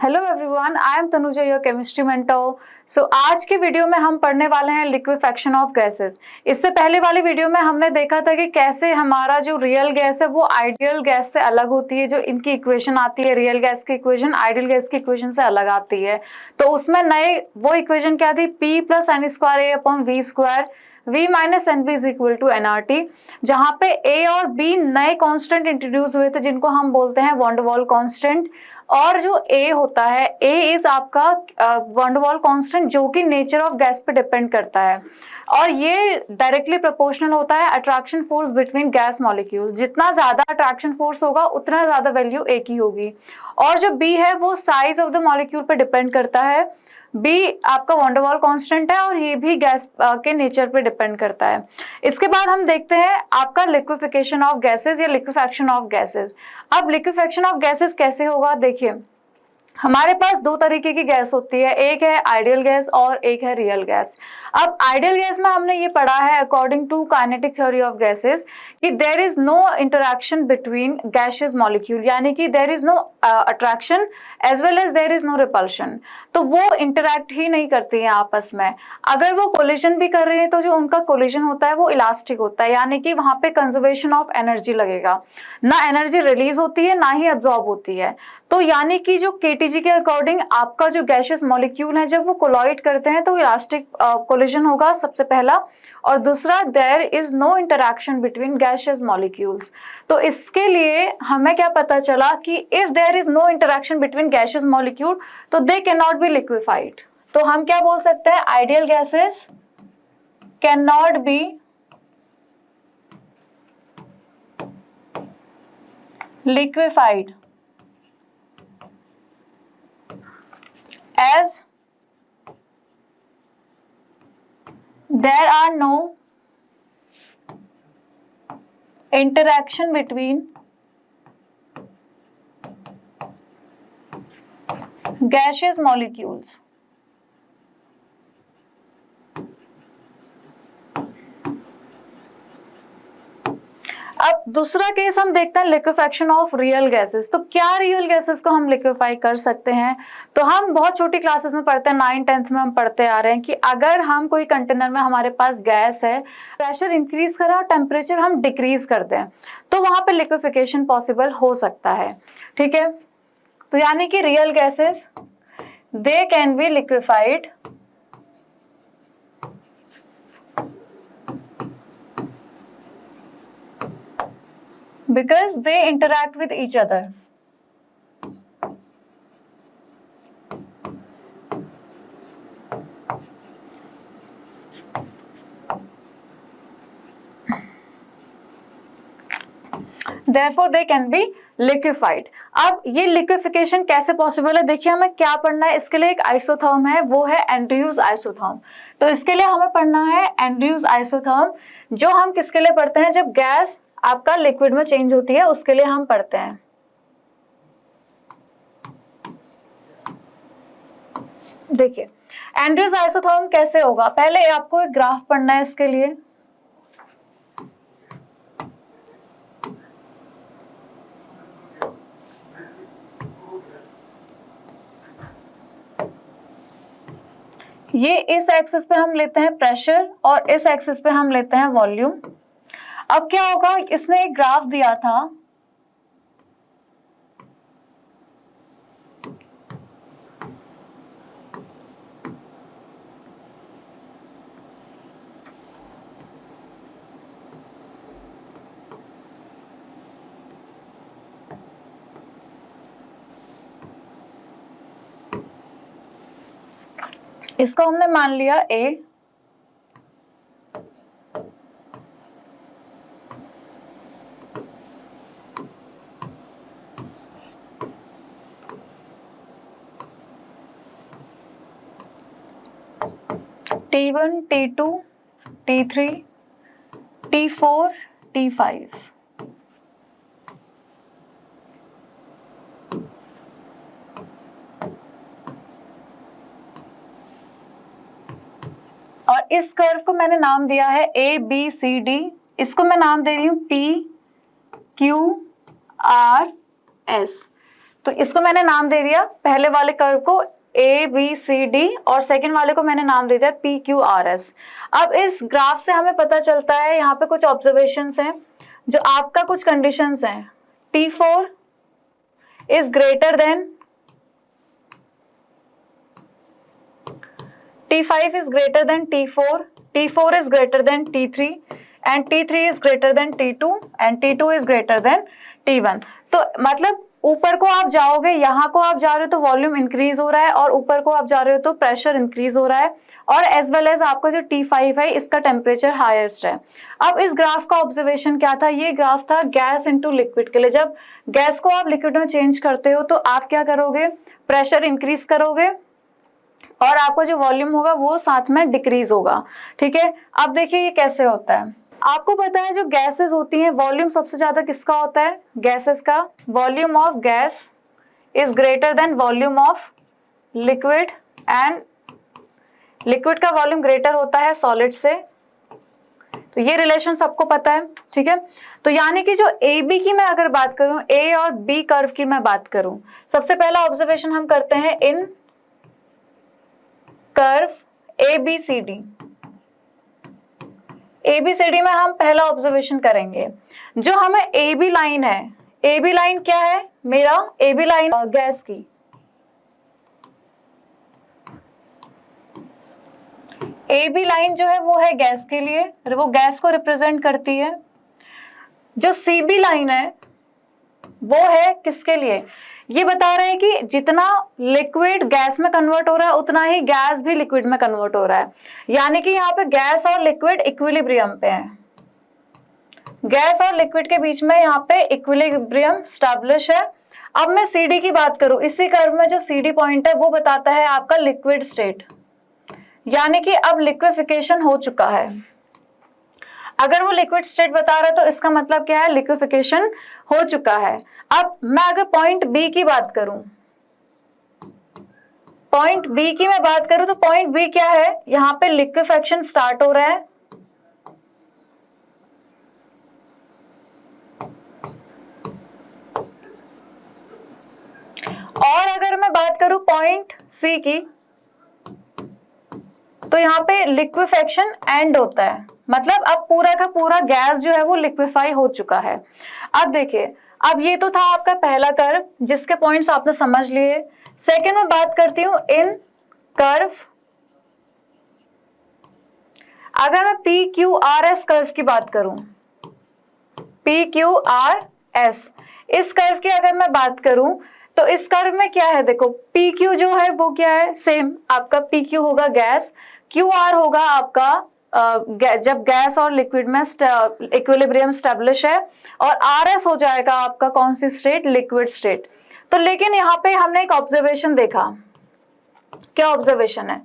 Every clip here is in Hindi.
Hello everyone, I am Tanuja, your chemistry mentor. So आज के वीडियो में हम पढ़ने वाले हैं लिक्विफेक्शन ऑफ गैसेस। इससे पहले वाले वीडियो में हमने देखा था कि कैसे हमारा जो रियल गैस है वो आइडियल गैस से अलग होती है। जो इनकी इक्वेशन आती है, रियल गैस की इक्वेशन आइडियल गैस की इक्वेशन से अलग आती है। तो उसमें नए वो इक्वेशन क्या थी, P + n²A/v², V - NB = nRT, जहाँ पे A और B नए कांस्टेंट इंट्रोड्यूस हुए थे जिनको हम बोलते हैं वॉन डर वाल कांस्टेंट। और जो A होता है, A इज आपका वॉन डर वाल कांस्टेंट जो कि नेचर ऑफ गैस पे डिपेंड करता है और ये डायरेक्टली प्रोपोर्शनल होता है attraction force between gas molecules. जितना ज्यादा अट्रैक्शन फोर्स होगा उतना ज्यादा वैल्यू A की होगी। और जो B है वो साइज ऑफ द मॉलिक्यूल पे डिपेंड करता है। B आपका वॉन डर वाल कांस्टेंट है और ये भी गैस के नेचर पे डिपेंड करता है। इसके बाद हम देखते हैं आपका लिक्विफिकेशन ऑफ गैसेस या लिक्विफेक्शन ऑफ गैसेस। अब लिक्विफेक्शन ऑफ गैसेस कैसे होगा, देखिए हमारे पास दो तरीके की गैस होती है, एक है आइडियल गैस और एक है रियल गैस। अब आइडियल गैस में हमने ये पढ़ा है according to kinetic theory of gases कि there is no interaction between gaseous molecule, यानी कि there is no attraction as well as there is no repulsion. तो वो इंटरैक्ट ही नहीं करती हैं आपस में। अगर वो कोलिजन भी कर रही है तो जो उनका कोलिजन होता है वो इलास्टिक होता है, यानी कि वहां पे कंजर्वेशन ऑफ एनर्जी लगेगा, ना एनर्जी रिलीज होती है ना ही एब्जॉर्ब होती है। तो यानी कि जो केटीजी के अकॉर्डिंग आपका जो गैसियस मॉलिक्यूल है जब वो कोलॉइड करते हैं तो इलास्टिक कोलिजन होगा सबसे पहला, और दूसरा there is no interaction between gaseous molecules. तो इसके लिए हमें क्या पता चला कि if there is no interaction between gaseous molecule तो they can not be liquefied. तो हम क्या बोल सकते हैं, ideal gases can not be liquefied as there are no interaction between gaseous molecules। अब दूसरा केस हम देखते हैं लिक्विफेक्शन ऑफ रियल गैसेस। तो क्या रियल गैसेस को हम लिक्विफाई कर सकते हैं? तो हम बहुत छोटी क्लासेस में पढ़ते हैं, 9th-10th में हम पढ़ते आ रहे हैं कि अगर हम कोई कंटेनर में हमारे पास गैस है, प्रेशर इंक्रीज करें और टेम्परेचर हम डिक्रीज कर दें तो वहां पे लिक्विफिकेशन पॉसिबल हो सकता है। ठीक है, तो यानी कि real gases they can be liquefied because they interact with each other। Therefore they can be liquefied। अब ये लिक्विफिकेशन कैसे पॉसिबल है, देखिए हमें क्या पढ़ना है। इसके लिए एक आइसोथर्म है, वो है एंड्रयूज आइसोथर्म। तो इसके लिए हमें पढ़ना है एंड्रयूज आइसोथर्म, जो हम किसके लिए पढ़ते हैं, जब गैस आपका लिक्विड में चेंज होती है उसके लिए हम पढ़ते हैं। देखिए एंड्रयूज आइसोथर्म कैसे होगा, पहले आपको एक ग्राफ पढ़ना है इसके लिए। ये इस एक्सिस पे हम लेते हैं प्रेशर और इस एक्सिस पे हम लेते हैं वॉल्यूम। अब क्या होगा, इसने एक ग्राफ दिया था, इसको हमने मान लिया A, T1, T2, T3, T4, T5। और इस कर्व को मैंने नाम दिया है ABCD। इसको मैं नाम दे रही हूं PQRS। तो इसको मैंने नाम दे दिया, पहले वाले कर्व को ABCD और सेकंड वाले को मैंने नाम दे दिया PQRS। अब इस ग्राफ से हमें पता चलता है, यहाँ पे कुछ ऑब्जर्वेशंस हैं, जो आपका कुछ कंडीशंस हैं। T4 is greater than T5 is greater than T4, T4 is greater than T3 and T3 is greater than T2 and T2 is greater than T1। तो मतलब ऊपर को आप जाओगे, यहाँ को आप जा रहे हो तो वॉल्यूम इंक्रीज हो रहा है, और ऊपर को आप जा रहे हो तो प्रेशर इंक्रीज हो रहा है, और एज वेल एज आपका जो T5 है इसका टेम्परेचर हाईएस्ट है। अब इस ग्राफ का ऑब्जर्वेशन क्या था, ये ग्राफ था गैस इनटू लिक्विड के लिए। जब गैस को आप लिक्विड में चेंज करते हो तो आप क्या करोगे, प्रेशर इंक्रीज करोगे और आपका जो वॉल्यूम होगा वो साथ में डिक्रीज होगा। ठीक है, अब देखिए ये कैसे होता है। आपको पता है जो गैसेस होती हैं, वॉल्यूम सबसे ज्यादा किसका होता है, गैसेस का। Volume of gas is greater than volume of liquid, and liquid का वॉल्यूम ग्रेटर होता है सॉलिड से। तो ये रिलेशन सबको पता है। ठीक है, तो यानी कि जो ए बी की मैं अगर बात करूं, ए और बी कर्व की मैं बात करूं, सबसे पहला ऑब्जर्वेशन हम करते हैं इन कर्व ABCD। ABCD में हम पहला ऑब्जर्वेशन करेंगे, जो हमें AB लाइन है, AB लाइन क्या है, मेरा AB लाइन गैस की, AB लाइन जो है वो है गैस के लिए, वो गैस को रिप्रेजेंट करती है। जो CB लाइन है वो है किसके लिए, ये बता रहे हैं कि जितना लिक्विड गैस में कन्वर्ट हो रहा है उतना ही गैस भी लिक्विड में कन्वर्ट हो रहा है, यानी कि यहाँ पे गैस और लिक्विड इक्विलिब्रियम पे है। गैस और लिक्विड के बीच में यहाँ पे इक्विलिब्रियम स्टैब्लिश है। अब मैं CD की बात करूं, इसी कर्व में जो CD पॉइंट है वो बताता है आपका लिक्विड स्टेट, यानी कि अब लिक्विफिकेशन हो चुका है। अगर वो लिक्विड स्टेट बता रहा है तो इसका मतलब क्या है, लिक्विफिकेशन हो चुका है। अब मैं अगर पॉइंट बी की बात करूं, पॉइंट बी की मैं बात करूं तो पॉइंट बी क्या है, यहां पे लिक्विफिकेशन स्टार्ट हो रहा है, और अगर मैं बात करूं पॉइंट सी की तो यहाँ पे लिक्विफिकेशन एंड होता है, मतलब अब पूरा का पूरा गैस जो है वो लिक्विफाई हो चुका है। अब देखिए, अब ये तो था आपका पहला कर्व जिसके पॉइंट्स आपने समझ लिए। सेकेंड में बात करती हूं इन कर्व, अगर मैं PQRS कर्व की बात करूं, PQRS इस कर्व की अगर मैं बात करूं तो इस कर्व में क्या है, देखो PQ जो है वो क्या है, सेम आपका PQ होगा गैस, QR होगा आपका जब गैस और लिक्विड में इक्विलिब्रियम स्टैब्लिश है, और RS हो जाएगा आपका कौन सी स्टेट, लिक्विड स्टेट। तो लेकिन यहाँ पे हमने एक ऑब्जर्वेशन देखा, क्या ऑब्जर्वेशन है,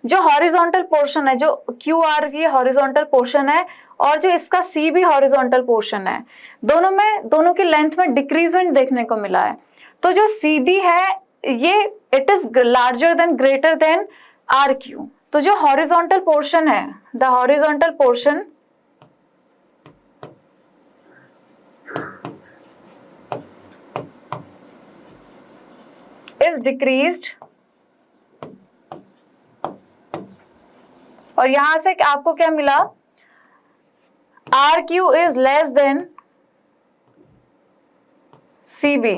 जो हॉरिजॉन्टल पोर्शन है, जो QR की हॉरिजॉन्टल पोर्शन है और जो इसका CB हॉरिजॉन्टल पोर्शन है, दोनों की लेंथ में डिक्रीजमेंट देखने को मिला है। तो जो CB है ये it is larger than greater than RQ। तो जो हॉरिजॉन्टल पोर्शन है, the horizontal portion is decreased, और यहां से आपको क्या मिला, RQ is less than CB।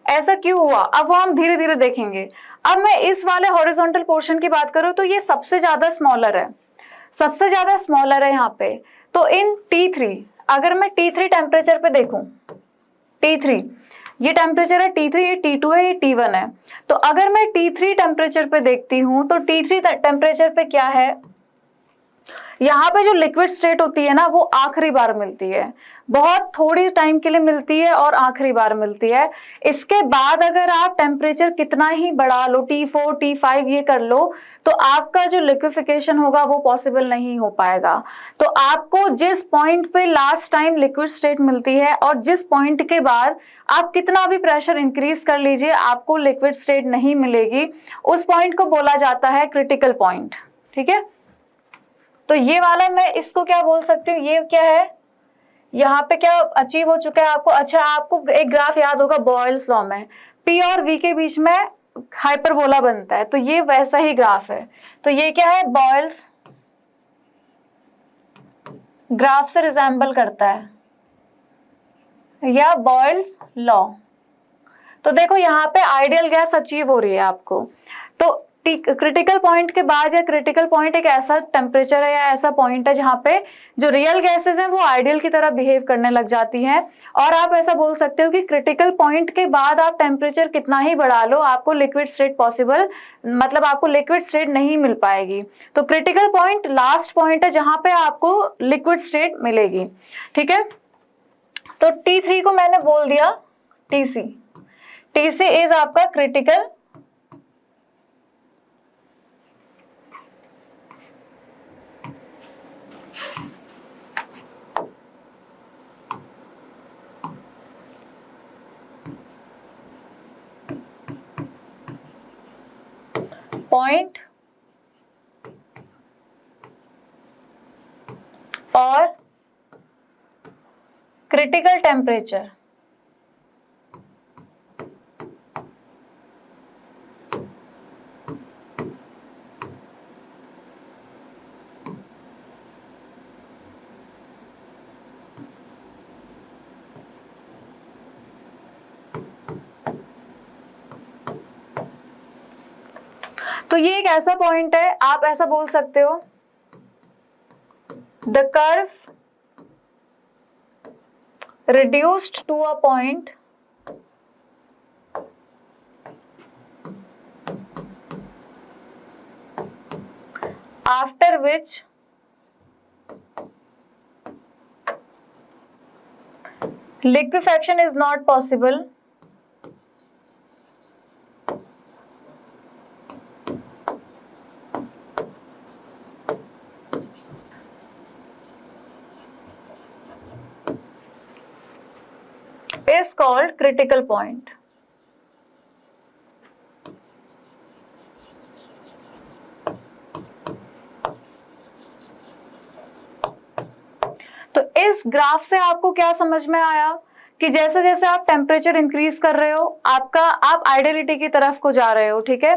ऐसा क्यों हुआ, अब वो हम धीरे धीरे देखेंगे। अब मैं इस वाले हॉरिजॉन्टल पोर्शन की बात करूं तो ये सबसे ज्यादा स्मॉलर है, सबसे ज्यादा स्मॉलर है यहाँ पे। तो इन T3, अगर मैं T3 टेम्परेचर पे देखूं, T3 ये टेम्परेचर है, T3 ये T2 है, ये T1 है। तो अगर मैं T3 टेम्परेचर पे देखती हूं तो T3 टेम्परेचर पे क्या है, यहाँ पे जो लिक्विड स्टेट होती है ना वो आखिरी बार मिलती है, बहुत थोड़ी टाइम के लिए मिलती है और आखिरी बार मिलती है। इसके बाद अगर आप टेम्परेचर कितना ही बढ़ा लो, T4 T5 ये कर लो, तो आपका जो लिक्विफिकेशन होगा वो पॉसिबल नहीं हो पाएगा। तो आपको जिस पॉइंट पे लास्ट टाइम लिक्विड स्टेट मिलती है और जिस पॉइंट के बाद आप कितना भी प्रेशर इंक्रीज कर लीजिए आपको लिक्विड स्टेट नहीं मिलेगी, उस पॉइंट को बोला जाता है क्रिटिकल पॉइंट। ठीक है, तो ये वाला मैं इसको क्या बोल सकती हूँ, ये क्या है, यहाँ पे क्या अचीव हो चुका है आपको? अच्छा, आपको एक ग्राफ याद होगा बॉयल्स लॉ में, P और V के बीच में हाइपरबोला बनता है, तो ये वैसा ही ग्राफ है। तो ये क्या है? बॉयल्स ग्राफ से रिजेंबल करता है, या बॉयल्स लॉ। तो देखो यहाँ पे आइडियल गैस अचीव हो रही है आपको। तो क्रिटिकल पॉइंट के बाद, या क्रिटिकल पॉइंट एक ऐसा टेम्परेचर है या ऐसा पॉइंट है जहाँ पे जो रियल गैसेस हैं वो आइडियल की तरह बिहेव करने लग जाती हैं। और आप ऐसा बोल सकते हो कि क्रिटिकल पॉइंट के बाद आप टेम्परेचर कितना ही बढ़ा लो, आपको लिक्विड स्टेट पॉसिबल, मतलब आपको लिक्विड स्टेट नहीं मिल पाएगी। तो क्रिटिकल पॉइंट लास्ट पॉइंट है जहाँ पे आपको लिक्विड स्टेट मिलेगी। ठीक है, तो T3 को मैंने बोल दिया TC। TC इज आपका क्रिटिकल पॉइंट और क्रिटिकल टेम्परेचर। तो ये एक ऐसा पॉइंट है, आप ऐसा बोल सकते हो, the curve reduced to a point after which liquefaction is not possible is called critical point। तो इस ग्राफ से आपको क्या समझ में आया कि जैसे जैसे आप टेम्परेचर इंक्रीज कर रहे हो आप आइडियलिटी की तरफ को जा रहे हो। ठीक है,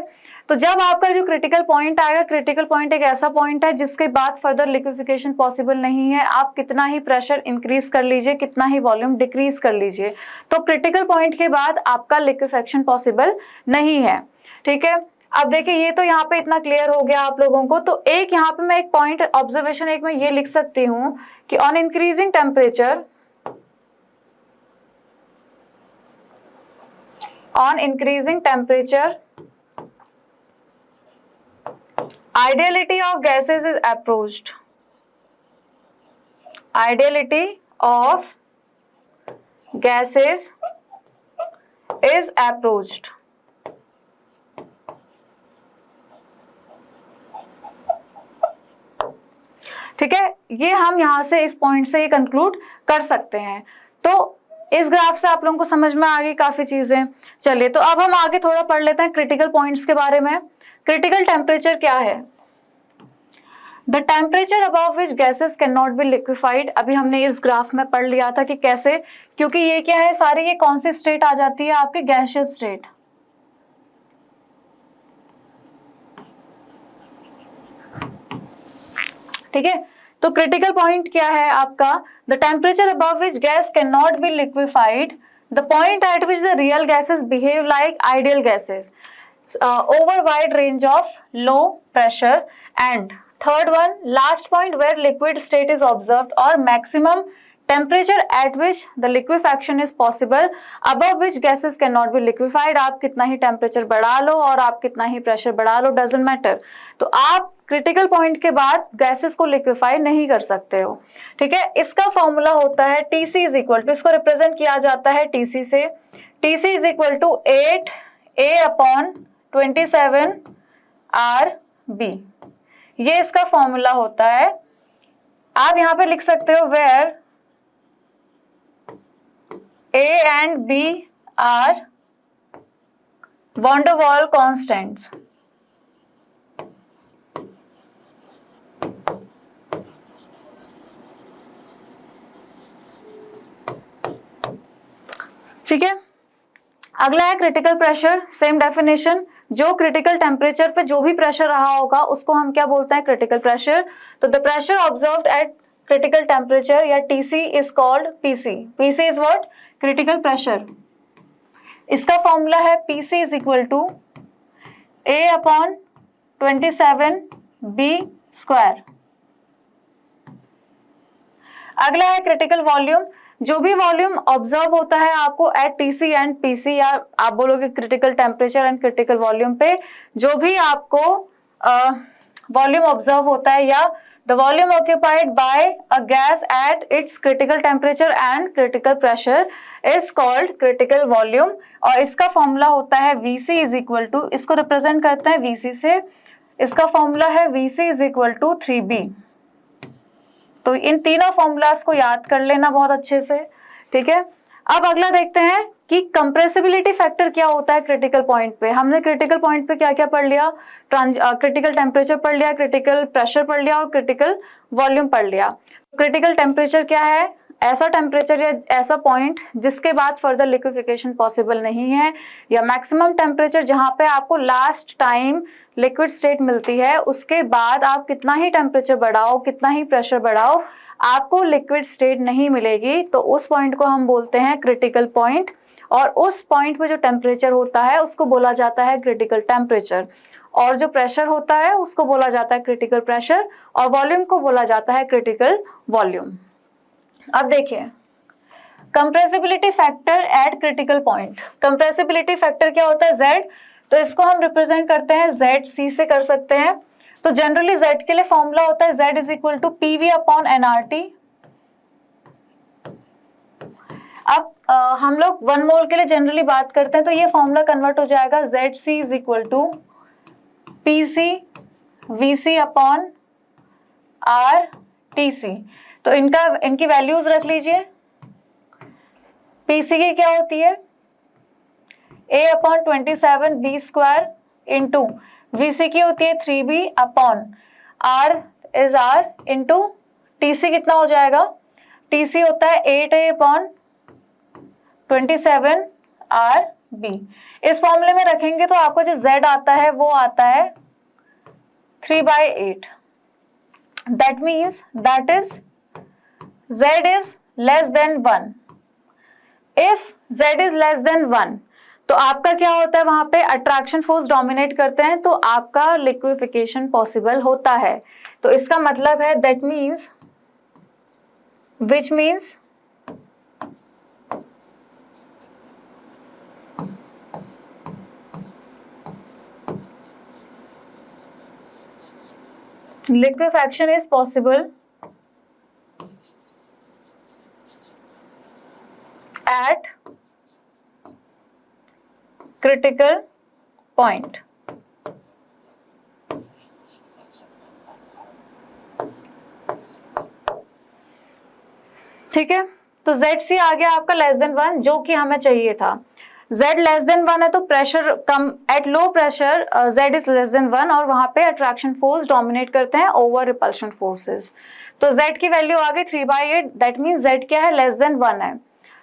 तो जब आपका जो क्रिटिकल पॉइंट आएगा, क्रिटिकल पॉइंट एक ऐसा पॉइंट है जिसके बाद फर्दर लिक्विफिकेशन पॉसिबल नहीं है। आप कितना ही प्रेशर इंक्रीज कर लीजिए, कितना ही वॉल्यूम डिक्रीज कर लीजिए, तो क्रिटिकल पॉइंट के बाद आपका लिक्विफिकेशन पॉसिबल नहीं है। ठीक है, अब देखिए ये तो यहाँ पे इतना क्लियर हो गया आप लोगों को। तो एक यहाँ पे मैं एक पॉइंट ऑब्जर्वेशन एक मैं ये लिख सकती हूँ कि on increasing temperature, on increasing temperature, ideality of gases is approached। Ideality of gases is approached। ठीक है, ये हम यहां से इस पॉइंट से ये कंक्लूड कर सकते हैं। तो इस ग्राफ से आप लोगों को समझ में आ गई काफी चीजें। चलिए, तो अब हम आगे थोड़ा पढ़ लेते हैं क्रिटिकल पॉइंट्स के बारे में। क्रिटिकल टेम्परेचर क्या है? The temperature above which gases can not be liquefied. अभी हमने इस ग्राफ में पढ़ लिया था कि कैसे, क्योंकि ये क्या है, सारी ये कौन सी स्टेट आ जाती है आपकी? Gaseous state. ठीक है, तो क्रिटिकल पॉइंट क्या है आपका? The temperature above which gas can not be liquefied, the point at which the real gases behave like ideal gases over wide range of low pressure, and third one last point where liquid state is observed, और maximum temperature at which the liquefaction is possible above which gases can not be liquefied. आप कितना ही टेम्परेचर बढ़ा लो और आप कितना ही प्रेशर बढ़ा लो, डजंट मैटर, तो आप क्रिटिकल पॉइंट के बाद गैसेस को लिक्विफाई नहीं कर सकते हो। ठीक है, इसका फॉर्मूला होता है TC इज इक्वल टू, इसको रिप्रेजेंट किया जाता है TC से, TC is equal to 8A/27RB। ये इसका फॉर्मूला होता है। आप यहां पे लिख सकते हो where A and B are van der Waals constants। ठीक है। अगला है क्रिटिकल प्रेशर, सेम डेफिनेशन, जो क्रिटिकल टेम्परेचर पे जो भी प्रेशर रहा होगा उसको हम क्या बोलते हैं, क्रिटिकल प्रेशर। तो the pressure observed at critical temperature या TC is called PC। PC is what, critical pressure. इसका फॉर्मूला है PC is equal to A/27B²। अगला है क्रिटिकल वॉल्यूम, जो भी वॉल्यूम ऑब्जर्व होता है आपको एट TC एंड PC, या आप बोलोगे critical temperature and critical volume पे, जो भी आपको वॉल्यूम ऑब्जर्व होता है या the volume occupied by a gas at its critical temperature and critical pressure is called critical volume. और इसका फॉर्मूला होता है VC इज इक्वल टू, इसको रिप्रेजेंट करते हैं VC से, इसका फॉर्मूला है VC is equal to 3B। तो इन तीनों फॉर्मूलाज को याद कर लेना बहुत अच्छे से, ठीक है। अब अगला देखते हैं कि कंप्रेसिबिलिटी फैक्टर क्या होता है क्रिटिकल पॉइंट पे। हमने क्रिटिकल पॉइंट पे क्या क्या पढ़ लिया, क्रिटिकल टेम्परेचर पढ़ लिया, क्रिटिकल प्रेशर पढ़ लिया और क्रिटिकल वॉल्यूम पढ़ लिया। क्रिटिकल टेम्परेचर क्या है, ऐसा टेम्परेचर या ऐसा पॉइंट जिसके बाद फर्दर लिक्विफिकेशन पॉसिबल नहीं है, या मैक्सिमम टेम्परेचर जहाँ पे आपको लास्ट टाइम लिक्विड स्टेट मिलती है, उसके बाद आप कितना ही टेम्परेचर बढ़ाओ, कितना ही प्रेशर बढ़ाओ, आपको लिक्विड स्टेट नहीं मिलेगी। तो उस पॉइंट को हम बोलते हैं क्रिटिकल पॉइंट, और उस पॉइंट पे जो टेम्परेचर होता है उसको बोला जाता है क्रिटिकल टेम्परेचर, और जो प्रेशर होता है उसको बोला जाता है क्रिटिकल प्रेशर, और वॉल्यूम को बोला जाता है क्रिटिकल वॉल्यूम। अब देखिए compressibility factor eight critical point. Compressibility factor क्या होता है, Z, तो इसको हम रिप्रेजेंट करते हैं ZC से कर सकते हैं। तो जनरली Z के लिए फॉर्मूला होता है Z is equal to PV/nRT। अब हम लोग 1 मोल के लिए जनरली बात करते हैं, तो ये फॉर्मूला कन्वर्ट हो जाएगा ZC is equal to PC/VC/RTC। तो इनकी वैल्यूज रख लीजिए। PC की क्या होती है, A/27B² इंटू VC की होती है 3B/R is R into TC कितना हो जाएगा, TC होता है 8A/27RB। इस फॉर्मूले में रखेंगे तो आपको जो Z आता है वो आता है 3/8। That means that is Z is less than 1। If Z is less than 1 तो आपका क्या होता है, वहां पे अट्रैक्शन फोर्स डोमिनेट करते हैं, तो आपका लिक्विफिकेशन पॉसिबल होता है। तो इसका मतलब है that means, which means liquefaction is possible at critical point। ठीक है, तो ZC आ गया आपका लेस देन 1, जो कि हमें चाहिए था। Z लेस देन 1 है तो pressure come, at low pressure Z is less than 1, और वहां पे अट्रैक्शन फोर्स डोमिनेट करते हैं ओवर रिपल्शन फोर्सेस। तो Z की वैल्यू आ गई 3/8, दैट मीन्स Z क्या है, लेस देन 1 है।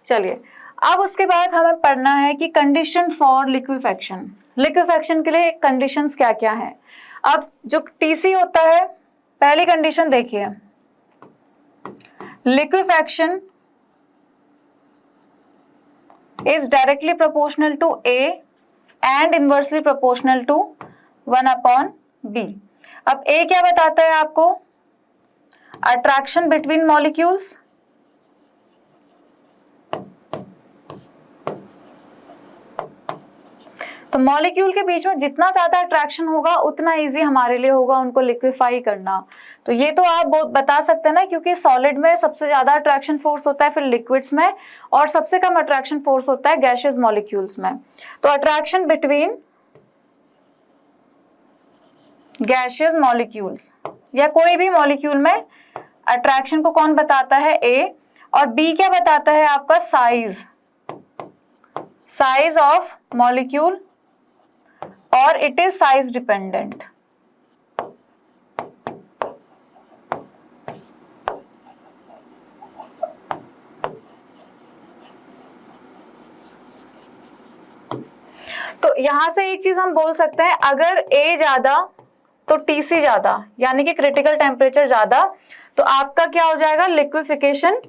चलिए अब उसके बाद हमें पढ़ना है कि कंडीशन फॉर लिक्विफैक्शन। लिक्विफैक्शन के लिए कंडीशंस क्या क्या हैं। अब जो TC होता है, पहली कंडीशन देखिए, liquefaction is directly proportional to A and inversely proportional to 1/B। अब A क्या बताता है आपको, attraction between molecules, तो मॉलिक्यूल के बीच में जितना ज्यादा अट्रैक्शन होगा उतना इजी हमारे लिए होगा उनको लिक्विफाई करना। तो ये तो आप बता सकते हैं ना, क्योंकि सॉलिड में सबसे ज्यादा अट्रैक्शन फोर्स होता है, फिर लिक्विड्स में, और सबसे कम अट्रैक्शन फोर्स होता है गैशियस मॉलिक्यूल्स में। तो अट्रैक्शन बिटवीन गैशियस मॉलिक्यूल्स या कोई भी मॉलिक्यूल में अट्रैक्शन को कौन बताता है, ए, और बी क्या बताता है आपका, साइज ऑफ मॉलिक्यूल, और इट इज साइज डिपेंडेंट। यहाँ से एक चीज हम बोल सकते हैं, अगर A ज्यादा तो TC ज्यादा, यानी कि क्रिटिकल टेम्परेचर ज्यादा, तो आपका क्या हो जाएगा, लिक्विफिकेशन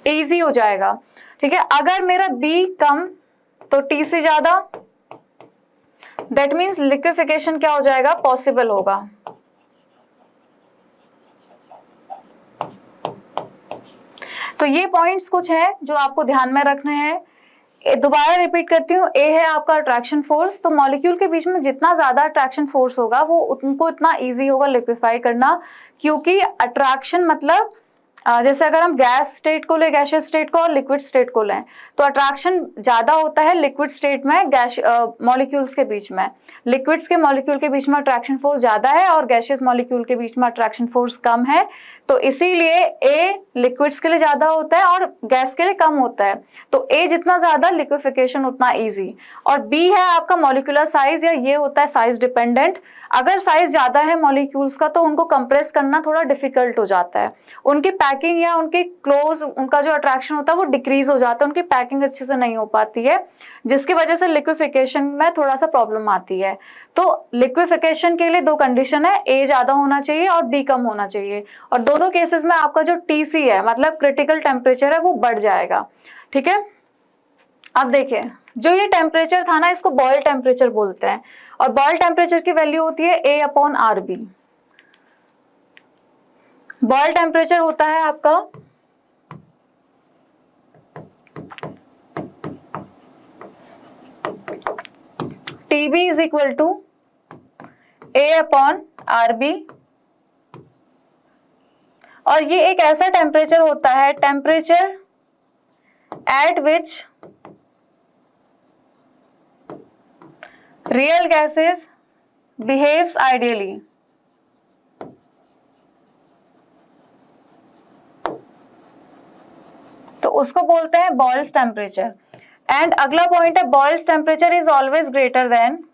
इजी हो जाएगा। ठीक है, अगर मेरा B कम तो TC ज्यादा, दैट मीन्स लिक्विफिकेशन क्या हो जाएगा, पॉसिबल होगा। तो ये पॉइंट्स कुछ है जो आपको ध्यान में रखने हैं। दोबारा रिपीट करती हूँ, ए है आपका अट्रैक्शन फोर्स, तो मॉलिक्यूल के बीच में जितना ज्यादा अट्रैक्शन फोर्स होगा वो उनको इतना इजी होगा लिक्विफाई करना, क्योंकि अट्रैक्शन मतलब जैसे अगर हम गैस स्टेट को लें, गैसियस स्टेट को और लिक्विड स्टेट को लें, तो अट्रैक्शन ज्यादा होता है लिक्विड स्टेट में गैस मॉलिक्यूल्स के बीच में, लिक्विड्स के मॉलिक्यूल के बीच में अट्रैक्शन फोर्स ज्यादा है और गैसियस मॉलिक्यूल के बीच में अट्रैक्शन फोर्स कम है। तो इसीलिए ए लिक्विड्स के लिए ज्यादा होता है और गैस के लिए कम होता है। तो ए जितना ज्यादा, लिक्विफिकेशन उतना इजी। और बी है आपका मॉलिक्यूलर साइज, या ये होता है साइज डिपेंडेंट। अगर साइज ज्यादा है मॉलिक्यूल्स का तो उनको कंप्रेस करना थोड़ा डिफिकल्ट हो जाता है, उनकी पैकिंग या उनके क्लोज, उनका जो अट्रैक्शन होता है वो डिक्रीज हो जाता है, उनकी पैकिंग अच्छे से नहीं हो पाती है, जिसकी वजह से लिक्विफिकेशन में थोड़ा सा प्रॉब्लम आती है। तो लिक्विफिकेशन के लिए दो कंडीशन है, ए ज्यादा होना चाहिए और बी कम होना चाहिए, और दोनों केसेस में आपका जो TC है मतलब क्रिटिकल टेम्परेचर है वो बढ़ जाएगा। ठीक है, अब देखिए जो ये टेम्परेचर था ना, इसको बॉयल टेम्परेचर बोलते हैं, और बॉयल टेम्परेचर की वैल्यू होती है A/RB। बॉयल टेम्परेचर होता है आपका TB is equal to A/RB, और ये एक ऐसा टेम्परेचर होता है, temperature at which real gases behaves ideally. तो उसको बोलते हैं बॉयल्स टेम्परेचर। एंड अगला पॉइंट है, boils temperature is always greater than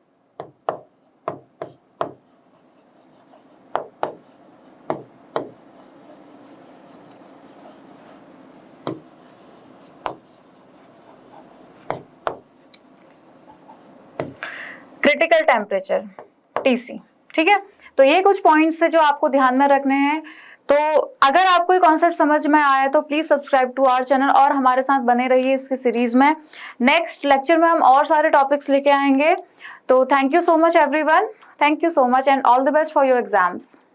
critical temperature TC। ठीक है, तो ये कुछ पॉइंट्स है जो आपको ध्यान में रखने हैं। तो अगर आपको ये कॉन्सेप्ट समझ में आया तो please subscribe to our channel और हमारे साथ बने रहिए इसकी सीरीज में। नेक्स्ट लेक्चर में हम और सारे टॉपिक्स लेके आएंगे। तो thank you so much everyone, thank you so much and all the best for your exams.